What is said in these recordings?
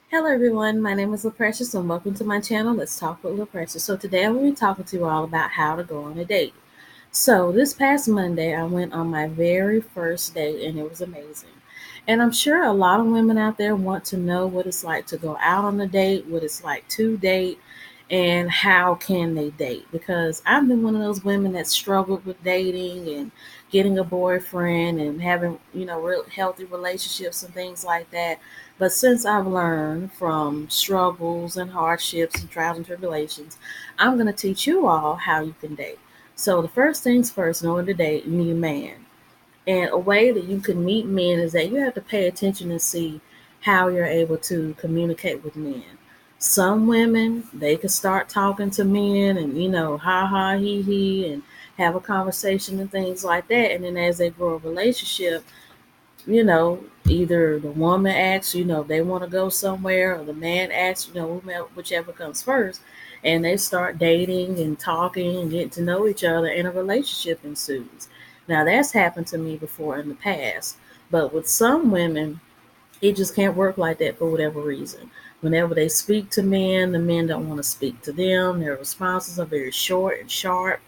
Hello everyone, my name is LaPrecious and welcome to my channel, Let's Talk with LaPrecious. So today I'm going to be talking to you all about how to go on a date. So this past Monday I went on my very first date and it was amazing. And I'm sure a lot of women out there want to know what it's like to go out on a date, what it's like to date, and how can they date. Because I've been one of those women that struggled with dating and getting a boyfriend and having, real healthy relationships and things like that. But since I've learned from struggles and hardships and trials and tribulations, I'm going to teach you all how you can date. So the first things first, in order to date, you need a man. And a way that you can meet men is that you have to pay attention and see how you're able to communicate with men. Some women, they can start talking to men and, ha ha, he, and have a conversation and things like that. And then as they grow a relationship, either the woman asks, if they want to go somewhere, or the man asks, whichever comes first, and they start dating and talking and getting to know each other, and a relationship ensues. Now, that's happened to me before in the past, but with some women, it just can't work like that for whatever reason. Whenever they speak to men, the men don't want to speak to them. Their responses are very short and sharp.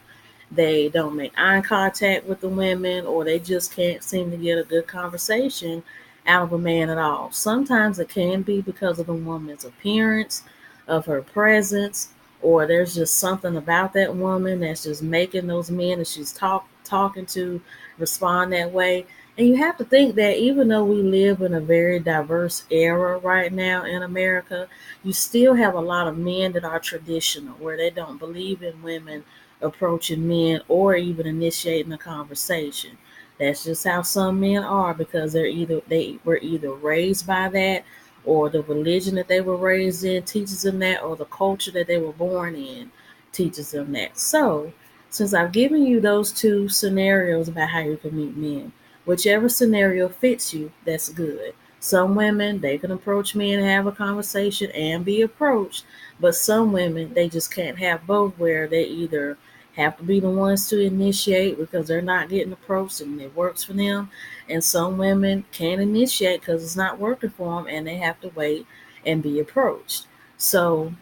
They don't make eye contact with the women, or they just can't seem to get a good conversation out of a man at all. Sometimes it can be because of the woman's appearance, of her presence, or there's just something about that woman that's just making those men that she's talking to respond that way. And you have to think that even though we live in a very diverse era right now in America, you still have a lot of men that are traditional, where they don't believe in women approaching men or even initiating a conversation. That's just how some men are, because they were either raised by that, or the religion that they were raised in teaches them that, or the culture that they were born in teaches them that. So, since I've given you those two scenarios about how you can meet men, whichever scenario fits you, that's good. Some women, they can approach men and have a conversation and be approached, but some women, they just can't have both, where they either have to be the ones to initiate because they're not getting approached and it works for them. And some women can't initiate because it's not working for them and they have to wait and be approached. So,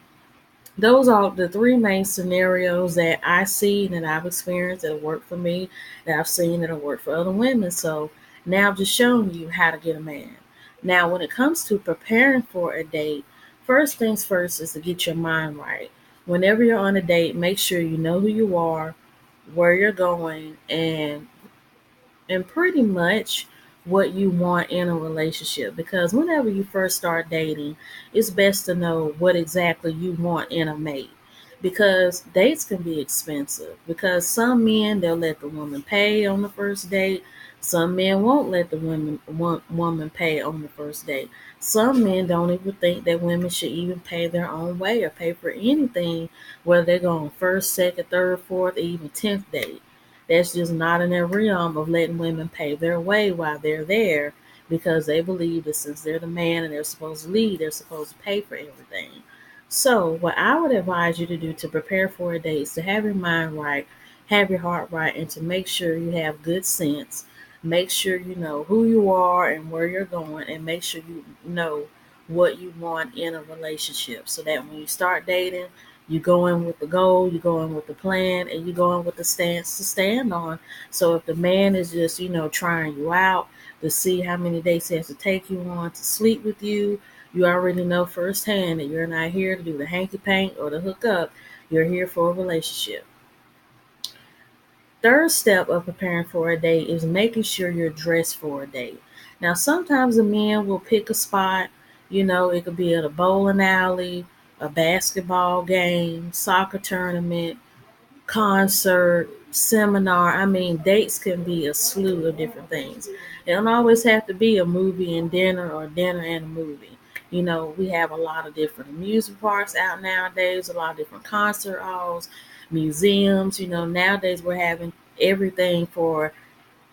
those are the three main scenarios that I see, that I've experienced, that have worked for me, that I've seen that have worked for other women. So, now I'm just showing you how to get a man. Now, when it comes to preparing for a date, first things first is to get your mind right. Whenever you're on a date, make sure you know who you are, where you're going, and pretty much what you want in a relationship. Because whenever you first start dating, it's best to know what exactly you want in a mate. Because dates can be expensive. Because some men, they'll let the woman pay on the first date. Some men won't let the woman pay on the first date. Some men don't even think that women should even pay their own way or pay for anything, whether they're going first, second, third, fourth, or even 10th date. That's just not in their realm of letting women pay their way while they're there, because they believe that since they're the man and they're supposed to lead, they're supposed to pay for everything. So, what I would advise you to do to prepare for a date is to have your mind right, have your heart right, and to make sure you have good sense. Make sure you know who you are and where you're going, and make sure you know what you want in a relationship, so that when you start dating, you go in with the goal, you go in with the plan, and you go in with the stance to stand on. So if the man is just, trying you out to see how many dates he has to take you on to sleep with you, you already know firsthand that you're not here to do the hanky pank or the hook up. You're here for a relationship. Third step of preparing for a date is making sure you're dressed for a date. Now, sometimes the men will pick a spot, it could be at a bowling alley, a basketball game, soccer tournament, concert, seminar. I mean, dates can be a slew of different things. It don't always have to be a movie and dinner, or dinner and a movie. We have a lot of different amusement parks out nowadays, a lot of different concert halls, museums. Nowadays we're having everything for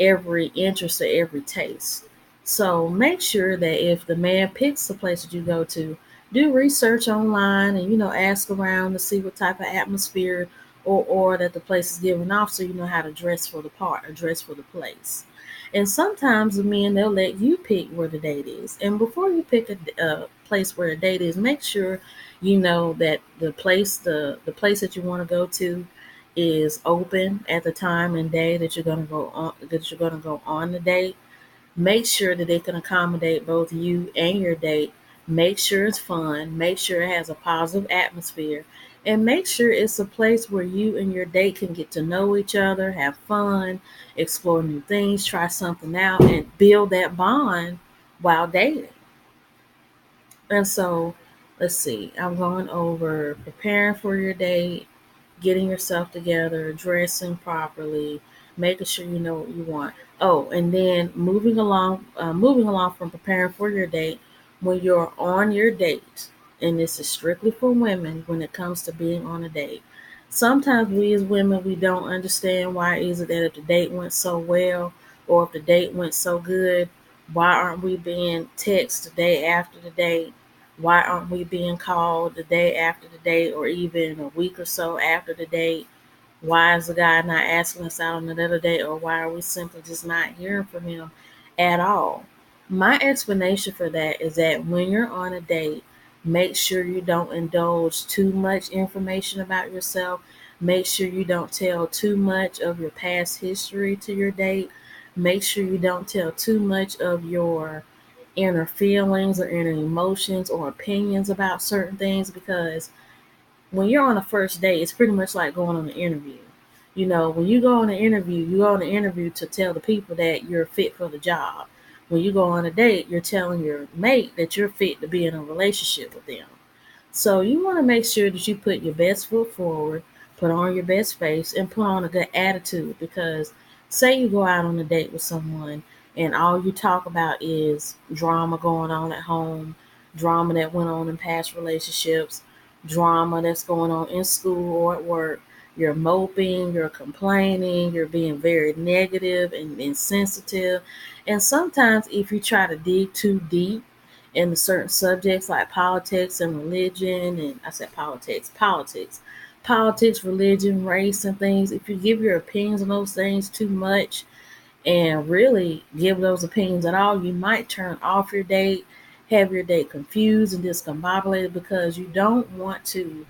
every interest or every taste. So make sure that if the man picks the place that you go to, do research online and ask around to see what type of atmosphere or that the place is giving off, so you know how to dress for the part or dress for the place. And sometimes the men, they'll let you pick where the date is. And before you pick a place where the date is, make sure you know that the place that you want to go to is open at the time and day that you're gonna go on the date. Make sure that they can accommodate both you and your date. Make sure it's fun. Make sure it has a positive atmosphere. And make sure it's a place where you and your date can get to know each other, have fun, explore new things, try something out, and build that bond while dating. And so, let's see, I'm going over preparing for your date, getting yourself together, dressing properly, making sure you know what you want. Oh, and then moving along from preparing for your date. When you're on your date, and this is strictly for women when it comes to being on a date. Sometimes we as women we don't understand why is it that if the date went so well or if the date went so good, why aren't we being texted the day after the date? Why aren't we being called the day after the date or even a week or so after the date? Why is the guy not asking us out on another date or why are we simply just not hearing from him at all? My explanation for that is that when you're on a date, make sure you don't indulge too much information about yourself. Make sure you don't tell too much of your past history to your date. Make sure you don't tell too much of your inner feelings or inner emotions or opinions about certain things because when you're on a first date, it's pretty much like going on an interview. You know, when you go on an interview, you go on an interview to tell the people that you're fit for the job. When you go on a date, you're telling your mate that you're fit to be in a relationship with them. So you want to make sure that you put your best foot forward, put on your best face, and put on a good attitude. Because say you go out on a date with someone and all you talk about is drama going on at home, drama that went on in past relationships, drama that's going on in school or at work. You're moping, you're complaining, you're being very negative and insensitive. And sometimes, if you try to dig too deep, into certain subjects like politics and religion, and I said politics, religion, race, and things. If you give your opinions on those things too much and really give those opinions at all, you might turn off your date, have your date confused and discombobulated because you don't want to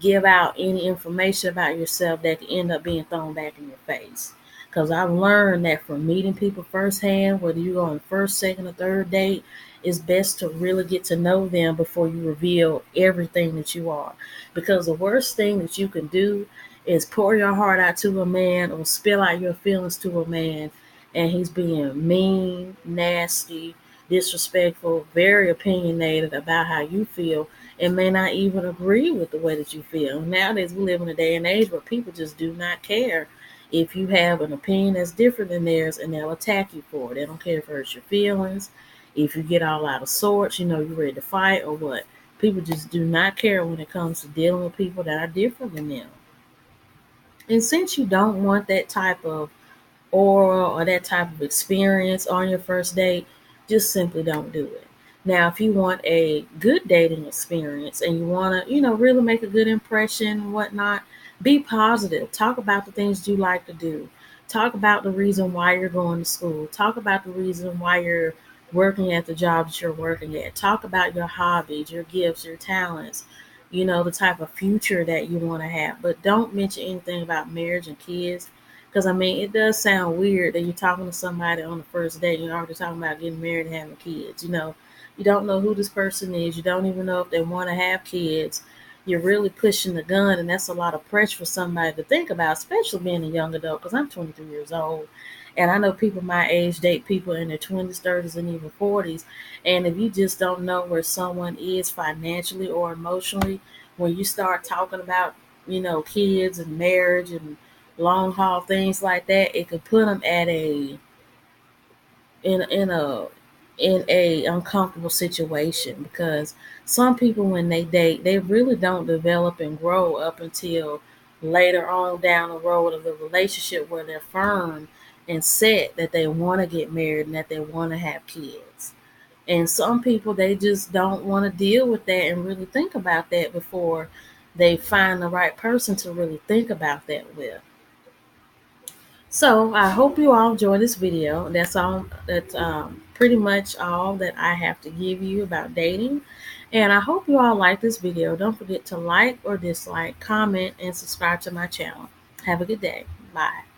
give out any information about yourself that can end up being thrown back in your face. Because I've learned that from meeting people firsthand, whether you go on the first, second, or third date, it's best to really get to know them before you reveal everything that you are. Because the worst thing that you can do is pour your heart out to a man or spill out your feelings to a man, and he's being mean, nasty, disrespectful, very opinionated about how you feel and may not even agree with the way that you feel. Nowadays, we live in a day and age where people just do not care if you have an opinion that's different than theirs and they'll attack you for it. They don't care if it hurts your feelings, if you get all out of sorts, you know, you're ready to fight or what. People just do not care when it comes to dealing with people that are different than them. And since you don't want that type of aura or that type of experience on your first date, just simply don't do it. Now, if you want a good dating experience and you want to, really make a good impression and whatnot, be positive. Talk about the things you like to do. Talk about the reason why you're going to school. Talk about the reason why you're working at the job that you're working at. Talk about your hobbies, your gifts, your talents, the type of future that you want to have. But don't mention anything about marriage and kids because I mean, it does sound weird that you're talking to somebody on the first date and you're already talking about getting married and having kids. You don't know who this person is. You don't even know if they want to have kids. You're really pushing the gun, and that's a lot of pressure for somebody to think about, especially being a young adult. Because I'm 23 years old, and I know people my age date people in their 20s, 30s, and even 40s. And if you just don't know where someone is financially or emotionally, when you start talking about, kids and marriage and long haul things like that, it could put them at a in in a in a uncomfortable situation because some people when they date they really don't develop and grow up until later on down the road of the relationship where they're firm and set that they want to get married and that they want to have kids. And some people they just don't want to deal with that and really think about that before they find the right person to really think about that with. So I hope you all enjoy this video. That's all. That's pretty much all that I have to give you about dating. And I hope you all like this video. Don't forget to like or dislike, comment, and subscribe to my channel. Have a good day. Bye.